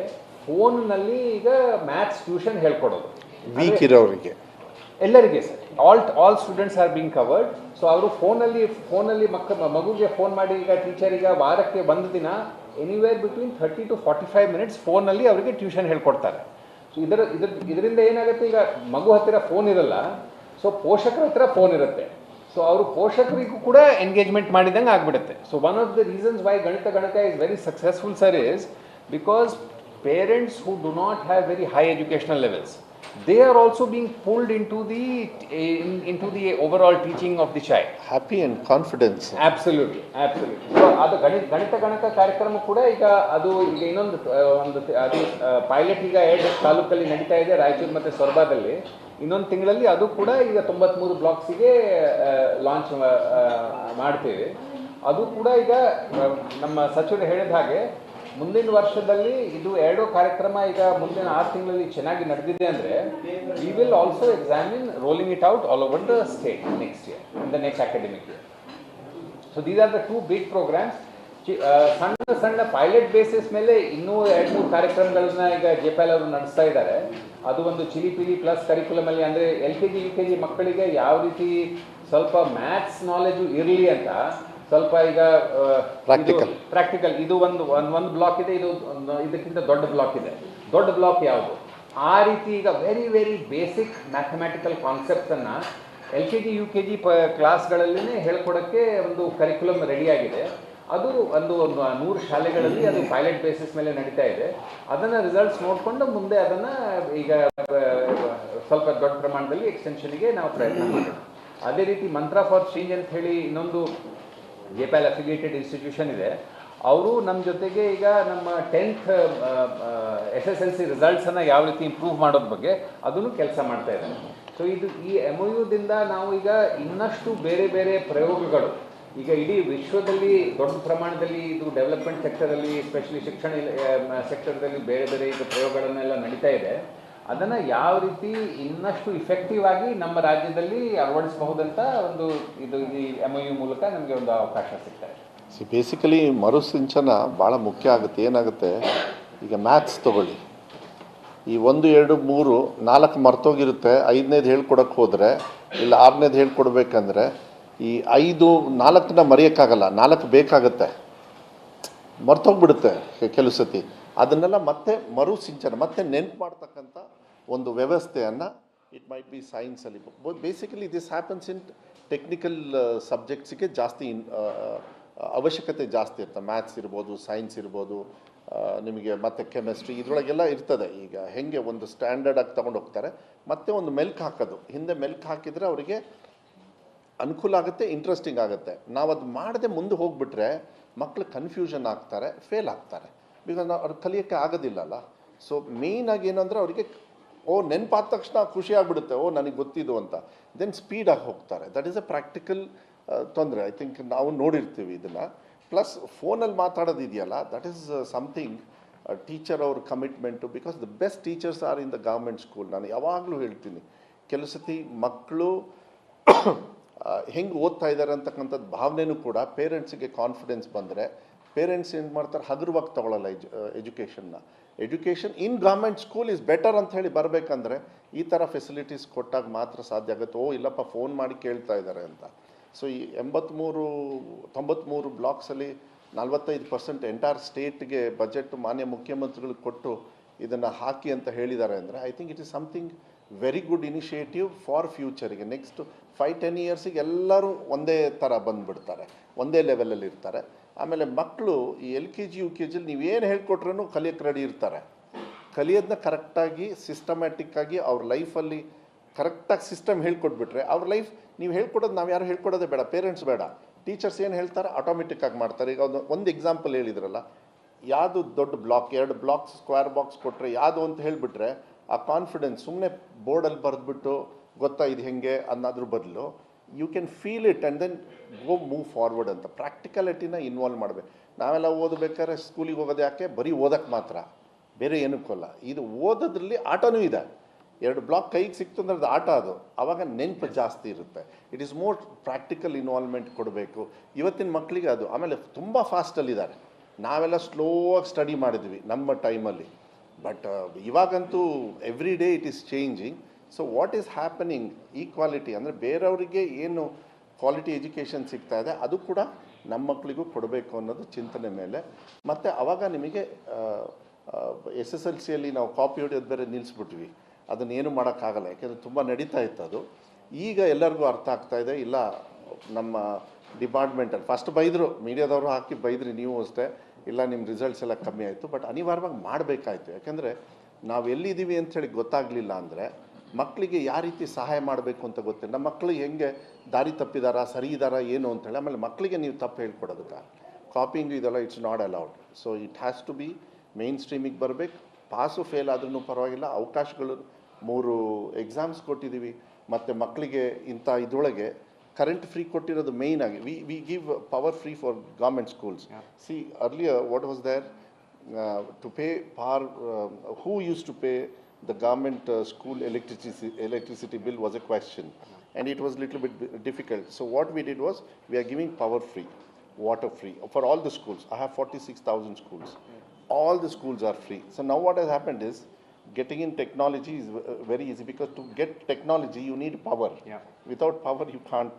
ಫೋನ್ನಲ್ಲಿ ಈಗ ಮ್ಯಾಥ್ಸ್ ಟ್ಯೂಷನ್ ಹೇಳ್ಕೊಡೋದು. ವೀಕ್ ಇರೋರಿಗೆ ಎಲ್ಲರಿಗೆ sir, all students are being covered. So ಅವರು ಫೋನಲ್ಲಿ ಮಗುಗೆ ಫೋನ್ ಮಾಡಿ ಈಗ ಟೀಚರ್ ಈಗ ವಾರಕ್ಕೆ ಒಂದು ದಿನ ಎನಿವೇರ್ ಬಿಟ್ವೀನ್ 30 to 45 minutes ಫೋನಲ್ಲಿ ಅವರಿಗೆ ಟ್ಯೂಷನ್ ಹೇಳ್ಕೊಡ್ತಾರೆ. ಸೊ ಇದರಿಂದ ಏನಾಗುತ್ತೆ, ಈಗ ಮಗು ಹತ್ತಿರ ಫೋನ್ ಇರಲ್ಲ, ಸೊ ಪೋಷಕರ ಹತ್ರ ಫೋನ್ ಇರುತ್ತೆ. ಸೊ ಅವರು ಪೋಷಕರಿಗೂ ಕೂಡ ಎಂಗೇಜ್ಮೆಂಟ್ ಮಾಡಿದಂಗೆ ಆಗಿಬಿಡುತ್ತೆ. So one of the reasons why Ganaka is very successful sir is because parents who do not have very high educational levels, they are also being pulled into the overall teaching of the child. Happy and confidence. Absolutely. So ಅದು ಗಣಕ ಕಾರ್ಯಕ್ರಮ ಕೂಡ ಈಗ ಈಗ ಇನ್ನೊಂದು ಅದು pilot ಈಗ 2 ತಾಲೂಕಲ್ಲಿ ನಡೀತಾ ಇದೆ, ರಾಯಚೂರು ಮತ್ತು ಸೊರಬದಲ್ಲಿ. ಇನ್ನೊಂದು ತಿಂಗಳಲ್ಲಿ ಅದು ಕೂಡ ಈಗ 93 ಬ್ಲಾಕ್ಸಿಗೆ ಲಾಂಚ್ ಮಾಡ್ತೇವೆ. ಅದು ಕೂಡ ಈಗ ನಮ್ಮ ಸಚಿವರು ಹೇಳಿದ ಹಾಗೆ ಮುಂದಿನ ವರ್ಷದಲ್ಲಿ ಇದು 2 ಕಾರ್ಯಕ್ರಮ ಈಗ ಮುಂದಿನ 6 ತಿಂಗಳಲ್ಲಿ ಚೆನ್ನಾಗಿ ನಡೆದಿದೆ ಅಂದರೆ we will also examine rolling it out all over the state next year, in the next academic year. So these are the 2 big programmes. ಸಣ್ಣ ಪೈಲಟ್ ಬೇಸಿಸ್ ಮೇಲೆ ಇನ್ನೂ 2-3 ಕಾರ್ಯಕ್ರಮಗಳನ್ನ ಈಗ JPAL ಅವರು ನಡೆಸ್ತಾ ಇದ್ದಾರೆ. ಅದು ಒಂದು ಚಿಲಿಪಿಲಿ ಪ್ಲಸ್ ಕರಿಕ್ಯುಲಮಲ್ಲಿ, ಅಂದರೆ LKG UKG ಮಕ್ಕಳಿಗೆ ಯಾವ ರೀತಿ ಸ್ವಲ್ಪ ಮ್ಯಾಥ್ಸ್ ನಾಲೆಜು ಇರಲಿ ಅಂತ ಸ್ವಲ್ಪ ಈಗ ಪ್ರಾಕ್ಟಿಕಲ್ ಇದು ಒಂದು ಬ್ಲಾಕ್ ಇದೆ, ಇದಕ್ಕಿಂತ ದೊಡ್ಡ ಬ್ಲಾಕ್ ಇದೆ. ದೊಡ್ಡ ಬ್ಲಾಕ್ ಯಾವುದು, ಆ ರೀತಿ ಈಗ ವೆರಿ ವೆರಿ ಬೇಸಿಕ್ ಮ್ಯಾಥಮೆಟಿಕಲ್ ಕಾನ್ಸೆಪ್ಟನ್ನು LKG UKG ಕ್ಲಾಸ್ಗಳಲ್ಲೇ ಹೇಳ್ಕೊಡೋಕ್ಕೆ ಒಂದು ಕರಿಕ್ಯುಲಮ್ ರೆಡಿಯಾಗಿದೆ. ಅದು ಒಂದು 100 ಶಾಲೆಗಳಲ್ಲಿ ಅದು ಪೈಲಟ್ ಬೇಸಿಸ್ ಮೇಲೆ ನಡೀತಾ ಇದೆ. ಅದನ್ನು ರಿಸಲ್ಟ್ಸ್ ನೋಡಿಕೊಂಡು ಮುಂದೆ ಅದನ್ನು ಈಗ ಸ್ವಲ್ಪ ದೊಡ್ಡ ಪ್ರಮಾಣದಲ್ಲಿ ಎಕ್ಸ್ಟೆನ್ಷನ್ಗೆ ನಾವು ಪ್ರಯತ್ನ ಮಾಡೋಣ. ಅದೇ ರೀತಿ ಮಂತ್ರ ಫಾರ್ ಚೇಂಜ್ ಅಂತ ಹೇಳಿ ಇನ್ನೊಂದು JPAL ಅಫಿಲಿಯೇಟೆಡ್ ಇನ್ಸ್ಟಿಟ್ಯೂಷನ್ ಇದೆ. ಅವರು ನಮ್ಮ ಜೊತೆಗೆ ಈಗ ನಮ್ಮ 10th SSLC ರಿಸಲ್ಟ್ಸನ್ನು ಯಾವ ರೀತಿ ಇಂಪ್ರೂವ್ ಮಾಡೋದ್ರ ಬಗ್ಗೆ ಅದನ್ನು ಕೆಲಸ ಮಾಡ್ತಾ ಇದ್ದಾರೆ. ಸೊ ಈ MOUದಿಂದ ನಾವು ಈಗ ಇನ್ನಷ್ಟು ಬೇರೆ ಬೇರೆ ಪ್ರಯೋಗಗಳು ಈಗ ಇಡೀ ವಿಶ್ವದಲ್ಲಿ ದೊಡ್ಡ ಪ್ರಮಾಣದಲ್ಲಿ ಇದು ಡೆವಲಪ್ಮೆಂಟ್ ಸೆಕ್ಟರಲ್ಲಿ, ಎಸ್ಪೆಷಲಿ ಶಿಕ್ಷಣ ಸೆಕ್ಟರ್ದಲ್ಲಿ ಬೇರೆ ಬೇರೆ ಈಗ ಪ್ರಯೋಗಗಳನ್ನೆಲ್ಲ ನಡೀತಾ ಇದೆ. ಅದನ್ನು ಯಾವ ರೀತಿ ಇನ್ನಷ್ಟು ಇಫೆಕ್ಟಿವ್ ಆಗಿ ನಮ್ಮ ರಾಜ್ಯದಲ್ಲಿ ಅಳವಡಿಸಬಹುದಂತ ಇದು ಈ MOU ಮೂಲಕ ನಮಗೆ ಒಂದು ಅವಕಾಶ ಸಿಗ್ತಾ ಇದೆ. ಬೇಸಿಕಲಿ ಮರುಸಿಂಚನ ಭಾಳ ಮುಖ್ಯ ಆಗುತ್ತೆ. ಏನಾಗುತ್ತೆ, ಈಗ ಮ್ಯಾಥ್ಸ್ ತೊಗೊಳ್ಳಿ, ಈ 1, 2, 3, 4 ಮರ್ತೋಗಿರುತ್ತೆ. 5ನೇದು ಹೇಳ್ಕೊಡಕ್ಕೆ ಹೋದರೆ ಇಲ್ಲ 6ನೇದು ಹೇಳ್ಕೊಡ್ಬೇಕಂದ್ರೆ ಈ 5, 4ನ್ನ ಮರೆಯೋಕ್ಕಾಗಲ್ಲ, 4 ಬೇಕಾಗುತ್ತೆ, ಮರ್ತೋಗ್ಬಿಡುತ್ತೆ ಕೆಲವು ಸತಿ. ಅದನ್ನೆಲ್ಲ ಮತ್ತೆ ಮರುಸಿಂಚನ ಮತ್ತೆ ನೆನ್ಪು ಮಾಡ್ತಕ್ಕಂಥ ಒಂದು ವ್ಯವಸ್ಥೆಯನ್ನು ಇಟ್ ಮೈಟ್ ಬಿ ಸೈನ್ಸಲ್ಲಿ. Basically this happens in technical ಸಬ್ಜೆಕ್ಟ್ಸಿಗೆ ಜಾಸ್ತಿ ಅವಶ್ಯಕತೆ ಜಾಸ್ತಿ ಇರ್ತದೆ. ಮ್ಯಾಥ್ಸ್ ಇರ್ಬೋದು, ಸೈನ್ಸ್ ಇರ್ಬೋದು, ನಿಮಗೆ ಮತ್ತು ಕೆಮಿಸ್ಟ್ರಿ ಇದರೊಳಗೆಲ್ಲ ಇರ್ತದೆ. ಈಗ ಹೇಗೆ ಒಂದು ಸ್ಟ್ಯಾಂಡರ್ಡಾಗಿ ತೊಗೊಂಡು ಹೋಗ್ತಾರೆ, ಮತ್ತೆ ಒಂದು ಮೆಲ್ಕ್ ಹಾಕೋದು, ಹಿಂದೆ ಮೆಲ್ಕ್ ಹಾಕಿದರೆ ಅವರಿಗೆ ಅನುಕೂಲ ಆಗುತ್ತೆ, ಇಂಟ್ರೆಸ್ಟಿಂಗ್ ಆಗುತ್ತೆ. ನಾವು ಅದು ಮಾಡದೆ ಮುಂದೆ ಹೋಗ್ಬಿಟ್ರೆ ಮಕ್ಕಳು ಕನ್ಫ್ಯೂಷನ್ ಆಗ್ತಾರೆ, ಫೇಲ್ ಆಗ್ತಾರೆ. ಬಿಕಾಸ್ ಅವ್ರು ಕಲಿಯೋಕ್ಕೆ ಆಗೋದಿಲ್ಲಲ್ಲ. ಸೊ ಮೇಯ್ನಾಗಿ ಏನಂದರೆ ಅವರಿಗೆ ನೆನಪಾದ ತಕ್ಷಣ ಖುಷಿ ಆಗಿಬಿಡುತ್ತೆ, ನನಗೆ ಗೊತ್ತಿದ್ದು ಅಂತ. ದೆನ್ ಸ್ಪೀಡಾಗಿ ಹೋಗ್ತಾರೆ. ದಟ್ ಈಸ್ ಅ ಪ್ರಾಕ್ಟಿಕಲ್ ತೊಂದರೆ. ಐ ಥಿಂಕ್ ನಾವು ನೋಡಿರ್ತೀವಿ ಇದನ್ನು. ಪ್ಲಸ್ ಫೋನಲ್ಲಿ ಮಾತಾಡೋದಿದೆಯಲ್ಲ, ದಟ್ ಈಸ್ ಸಮಥಿಂಗ್ ಟೀಚರ್ ಅವ್ರ commitment, because the best teachers R in the government school. ನಾನು ಯಾವಾಗಲೂ ಹೇಳ್ತೀನಿ, ಕೆಲವು ಸತಿ ಮಕ್ಕಳು ಹೆಂಗೆ ಓದ್ತಾ ಇದ್ದಾರೆ ಅಂತಕ್ಕಂಥದ್ದು ಭಾವನೆಯೂ ಕೂಡ ಪೇರೆಂಟ್ಸಿಗೆ ಕಾನ್ಫಿಡೆನ್ಸ್ ಬಂದರೆ ಪೇರೆಂಟ್ಸ್ ಏನು ಮಾಡ್ತಾರೆ, ಹಗುರವಾಗಿ ತೊಗೊಳ್ಳಲ್ಲ ಎಜುಕೇಷನ್ನ. Education in government school is better ಅಂತ ಹೇಳಿ ಬರಬೇಕಂದ್ರೆ ಈ ಥರ ಫೆಸಿಲಿಟೀಸ್ ಕೊಟ್ಟಾಗ ಮಾತ್ರ ಸಾಧ್ಯ ಆಗುತ್ತೆ. ಓ ಇಲ್ಲಪ್ಪ ಫೋನ್ ಮಾಡಿ ಕೇಳ್ತಾ ಇದ್ದಾರೆ ಅಂತ. ಸೊ ಈ 93 ಬ್ಲಾಕ್ಸಲ್ಲಿ 45% ಎಂಟೈರ್ ಸ್ಟೇಟ್ಗೆ ಬಜೆಟ್ ಮಾನ್ಯ ಮುಖ್ಯಮಂತ್ರಿಗಳು ಕೊಟ್ಟು ಇದನ್ನು ಹಾಕಿ ಅಂತ ಹೇಳಿದ್ದಾರೆ ಅಂದರೆ I think it is something very good initiative for ಫ್ಯೂಚರಿಗೆ. ನೆಕ್ಸ್ಟ್ 5-10 ಇಯರ್ಸಿಗೆ ಎಲ್ಲರೂ ಒಂದೇ ಥರ ಬಂದುಬಿಡ್ತಾರೆ, ಒಂದೇ ಲೆವೆಲಲ್ಲಿ ಇರ್ತಾರೆ. ಆಮೇಲೆ ಮಕ್ಕಳು ಈ LKG UKG ನೀವೇನು ಹೇಳ್ಕೊಟ್ರೂ ಕಲಿಯೋಕ್ಕೆ ರೆಡಿ ಇರ್ತಾರೆ. ಕಲಿಯೋದನ್ನ ಕರೆಕ್ಟಾಗಿ ಸಿಸ್ಟಮ್ಯಾಟಿಕ್ಕಾಗಿ ಅವ್ರ ಲೈಫಲ್ಲಿ ಕರೆಕ್ಟಾಗಿ ಸಿಸ್ಟಮ್ ಹೇಳ್ಕೊಟ್ಬಿಟ್ರೆ ಅವ್ರ ಲೈಫ್, ನೀವು ಹೇಳ್ಕೊಡೋದು ನಾವು ಯಾರು ಹೇಳ್ಕೊಡೋದೇ ಬೇಡ, ಪೇರೆಂಟ್ಸ್ ಬೇಡ, ಟೀಚರ್ಸ್ ಏನು ಹೇಳ್ತಾರೆ ಆಟೋಮೆಟಿಕ್ಕಾಗಿ ಮಾಡ್ತಾರೆ. ಈಗ ಒಂದು ಎಕ್ಸಾಂಪಲ್ ಹೇಳಿದ್ರಲ್ಲ, ಯಾವುದು ದೊಡ್ಡ ಬ್ಲಾಕ್, 2 ಬ್ಲಾಕ್ಸ್ ಸ್ಕ್ವೇರ್ ಬಾಕ್ಸ್ ಕೊಟ್ಟರೆ ಯಾವುದು ಅಂತ ಹೇಳಿಬಿಟ್ರೆ ಆ ಕಾನ್ಫಿಡೆನ್ಸ್ ಸುಮ್ಮನೆ ಬೋರ್ಡಲ್ಲಿ ಬರೆದ್ಬಿಟ್ಟು ಗೊತ್ತಾ ಇದು ಹೆಂಗೆ ಅನ್ನೋದ್ರ ಬದಲು you can feel it and then go move forward ಅಂತ ಪ್ರಾಕ್ಟಿಕಲಿಟಿನ ಇನ್ವಾಲ್ವ್ ಮಾಡಬೇಕು. ನಾವೆಲ್ಲ ಓದಬೇಕಾದ್ರೆ ಸ್ಕೂಲಿಗೆ ಹೋಗೋದು ಯಾಕೆ, ಬರೀ ಓದೋಕ್ಕೆ ಮಾತ್ರ, ಬೇರೆ ಏನಕ್ಕಲ್ಲ. ಇದು ಓದೋದ್ರಲ್ಲಿ ಆಟನೂ ಇದೆ. 2 ಬ್ಲಾಕ್ ಕೈಗೆ ಸಿಕ್ತು ಅಂದ್ರೆ ಅದು ಆಟ, ಅದು ಆವಾಗ ನೆನಪು ಜಾಸ್ತಿ ಇರುತ್ತೆ. It is more practical involvement ಕೊಡಬೇಕು ಇವತ್ತಿನ ಮಕ್ಕಳಿಗೆ ಅದು. ಆಮೇಲೆ ತುಂಬ ಫಾಸ್ಟಲ್ಲಿದ್ದಾರೆ. ನಾವೆಲ್ಲ ಸ್ಲೋ ಆಗಿ ಸ್ಟಡಿ ಮಾಡಿದ್ವಿ ನಮ್ಮ ಟೈಮಲ್ಲಿ, ಬಟ್ ಇವಾಗಂತೂ every day it is changing. So what is happening, equality ಅಂದರೆ ಬೇರೆಯವರಿಗೆ ಏನು ಕ್ವಾಲಿಟಿ ಎಜುಕೇಷನ್ ಸಿಗ್ತಾ ಇದೆ ಅದು ಕೂಡ ನಮ್ಮ ಮಕ್ಕಳಿಗೂ ಕೊಡಬೇಕು ಅನ್ನೋದು ಚಿಂತನೆ ಮೇಲೆ. ಮತ್ತು ಆವಾಗ ನಿಮಗೆ SSLCಯಲ್ಲಿ ನಾವು ಕಾಪಿ ಹೊಡೆಯೋದು ಬೇರೆ ನಿಲ್ಲಿಸ್ಬಿಟ್ವಿ, ಅದನ್ನೇನು ಮಾಡೋಕ್ಕಾಗಲ್ಲ, ಯಾಕೆಂದರೆ ತುಂಬ ನಡೀತಾ ಇತ್ತು ಅದು. ಈಗ ಎಲ್ಲರಿಗೂ ಅರ್ಥ ಆಗ್ತಾಯಿದೆ, ಇಲ್ಲ ನಮ್ಮ ಡಿಪಾರ್ಟ್ಮೆಂಟಲ್ಲಿ ಫಸ್ಟ್ ಬೈದರು, ಮೀಡಿಯಾದವರು ಹಾಕಿ ಬೈದ್ರಿ ನೀವು ಅಷ್ಟೇ, ಇಲ್ಲ ನಿಮ್ಮ ರಿಸಲ್ಟ್ಸ್ ಎಲ್ಲ ಕಮ್ಮಿ ಆಯಿತು, ಬಟ್ ಅನಿವಾರ್ಯವಾಗಿ ಮಾಡಬೇಕಾಯ್ತು. ಯಾಕೆಂದರೆ ನಾವು ಎಲ್ಲಿದ್ದೀವಿ ಅಂಥೇಳಿ ಗೊತ್ತಾಗಲಿಲ್ಲ ಅಂದರೆ ಮಕ್ಕಳಿಗೆ ಯಾವ ರೀತಿ ಸಹಾಯ ಮಾಡಬೇಕು ಅಂತ ಗೊತ್ತಿಲ್ಲ. ನಮ್ಮ ಮಕ್ಕಳು ಹೆಂಗೆ ದಾರಿ ತಪ್ಪಿದಾರಾ, ಸರಿ ಇದ್ದಾರಾ ಏನು ಅಂತೇಳಿ. ಆಮೇಲೆ ಮಕ್ಕಳಿಗೆ ನೀವು ತಪ್ಪು ಹೇಳ್ಕೊಡೋದಕ್ಕೆ ಕಾಪಿಂಗು ಇದೆಲ್ಲ it's not allowed. So it has to be main ಸ್ಟ್ರೀಮಿಗೆ ಬರಬೇಕು. ಪಾಸು ಫೇಲ್ ಆದ್ರೂ ಪರವಾಗಿಲ್ಲ, ಅವಕಾಶಗಳು 3 ಎಕ್ಸಾಮ್ಸ್ ಕೊಟ್ಟಿದ್ದೀವಿ. ಮತ್ತು ಮಕ್ಕಳಿಗೆ ಇಂಥ ಇದರೊಳಗೆ ಕರೆಂಟ್ ಫ್ರೀ ಕೊಟ್ಟಿರೋದು ಮೇಯ್ನ್ ಆಗಿ we give power free for government schools. See earlier what was there to pay power, who used to pay the government school electricity bill was a question, and it was little bit difficult. So what we did was we are giving power free, water free for all the schools. I have 46,000 schools. All the schools are free. So now what has happened is getting in technology is very easy, because to get technology you need power. Without power you can't.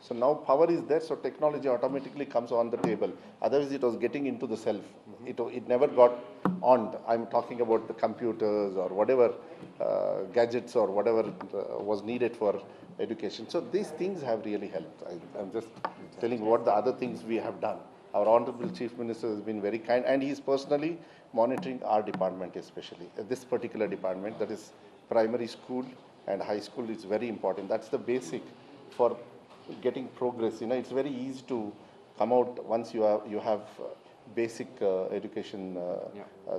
So now power is there, so technology automatically comes on the table. Otherwise it was getting into the self. It never got on. I'm talking about the computers or whatever gadgets or whatever was needed for education. So these things have really helped. I'm just telling what the other things we have done. Our Honorable Chief Minister has been very kind, and he is personally monitoring our department, especially this particular department, that is primary school and high school. Is very important. That's the basic for getting progress. You know, it's very easy to come out once you have basic education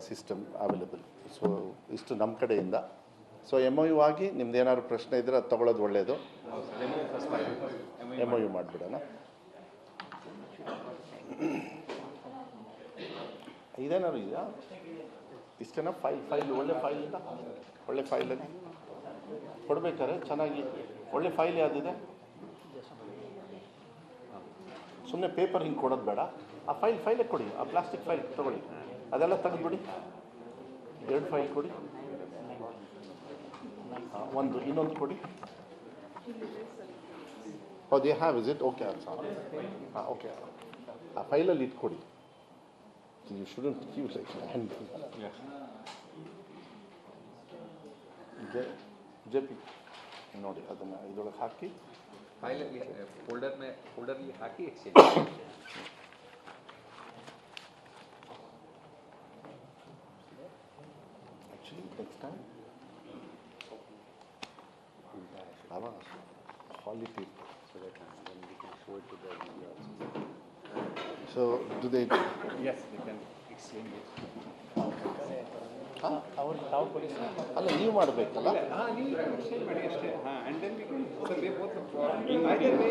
system available. So ಇಷ್ಟು ನಮ್ಮ ಕಡೆಯಿಂದ. So MOU ಆಗಿ ನಿಮ್ದು ಏನಾದ್ರು ಪ್ರಶ್ನೆ ಇದ್ದರೆ ಅದು ತಗೊಳ್ಳೋದು ಒಳ್ಳೆಯದು. MOU ಮಾಡಿಬಿಡೋಣ. ಇದೇನಾದ್ರು ಇದೆಯಾ, ಇಷ್ಟೇನಾ ಫೈಲ್ ಒಳ್ಳೆ ಫೈಲಲ್ಲಿ ಕೊಡಬೇಕಾದ್ರೆ ಚೆನ್ನಾಗಿ ಒಳ್ಳೆ ಫೈಲ್ ಯಾವುದಿದೆ, ಸುಮ್ಮನೆ ಪೇಪರ್ ಹಿಂಗೆ ಕೊಡೋದು ಬೇಡ. ಆ ಫೈಲೇ ಕೊಡಿ, ಆ ಪ್ಲಾಸ್ಟಿಕ್ ಫೈಲ್ ತೊಗೊಳ್ಳಿ, ಅದೆಲ್ಲ ತೆಗೆದುಬಿಡಿ. 2 ಫೈಲ್ ಕೊಡಿ, ಇನ್ನೊಂದು ಕೊಡಿ. They have is it? Okay, okay, ಆ ಫೈಲಲ್ಲಿ ಇಟ್ಕೊಡಿ. You shouldn't give like hand. JP ನೋಡಿ, ಅದನ್ನು ಇದರೊಳಗೆ ಹಾಕಿ ಫೈಲಲ್ಲಿ ಫೋಲ್ಡರ್ಲಿ ಹಾಕಿ ಎಕ್ಸ್ಚೇಂಜ್. ಆ್ಯಕ್ಚುಲಿ ನೆಕ್ಸ್ಟ್ ಟೈಮ್ ಆವಾಗ quality so that then we can show it to the media also. So do they? Yes, they can exchange it. ಅಲ್ಲ ನೀವು ಮಾಡಬೇಕಲ್ಲ. ನೀವು ಎಕ್ಸ್ಚೇಂಜ್ ಮಾಡಿ ಅಷ್ಟೇ. And then we can so they both either way